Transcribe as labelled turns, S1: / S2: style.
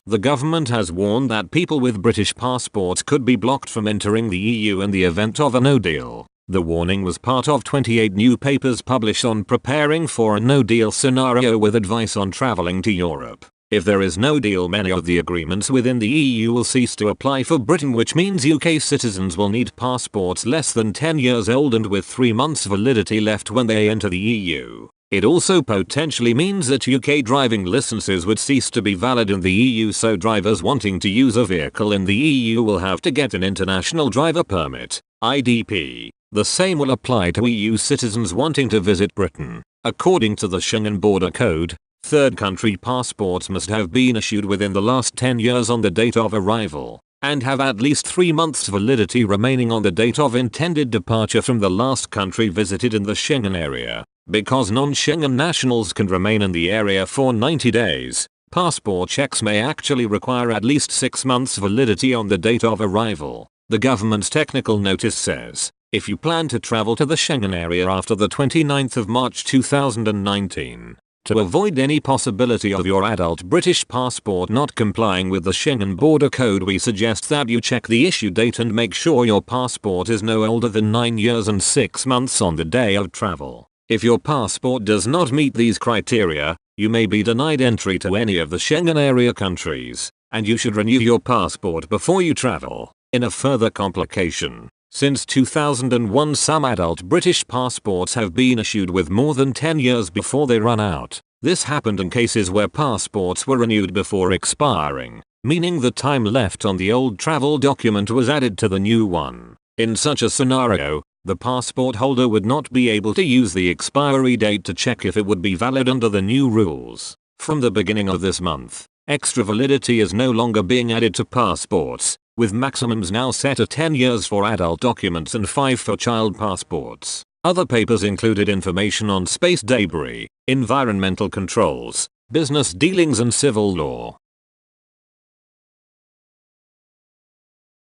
S1: The government has warned that people with British passports could be blocked from entering the EU in the event of a no deal. The warning was part of 28 new papers published on preparing for a no-deal scenario with advice on travelling to Europe. If there is no deal, many of the agreements within the EU will cease to apply for Britain, which means UK citizens will need passports less than 10 years old and with 3 months validity left when they enter the EU. It also potentially means that UK driving licenses would cease to be valid in the EU, so drivers wanting to use a vehicle in the EU will have to get an International Driver Permit (IDP). The same will apply to EU citizens wanting to visit Britain. According to the Schengen Border Code, third country passports must have been issued within the last 10 years on the date of arrival, and have at least 3 months validity remaining on the date of intended departure from the last country visited in the Schengen area. Because non-Schengen nationals can remain in the area for 90 days, passport checks may actually require at least 6 months validity on the date of arrival. The government's technical notice says, if you plan to travel to the Schengen area after the 29th of March 2019, to avoid any possibility of your adult British passport not complying with the Schengen Border Code, we suggest that you check the issue date and make sure your passport is no older than 9 years and 6 months on the day of travel. If your passport does not meet these criteria, you may be denied entry to any of the Schengen area countries, and you should renew your passport before you travel. In a further complication, since 2001 some adult British passports have been issued with more than 10 years before they run out. This happened in cases where passports were renewed before expiring, meaning the time left on the old travel document was added to the new one. In such a scenario, the passport holder would not be able to use the expiry date to check if it would be valid under the new rules. From the beginning of this month, extra validity is no longer being added to passports, with maximums now set at 10 years for adult documents and 5 for child passports. Other papers included information on space debris, environmental controls, business dealings and civil law.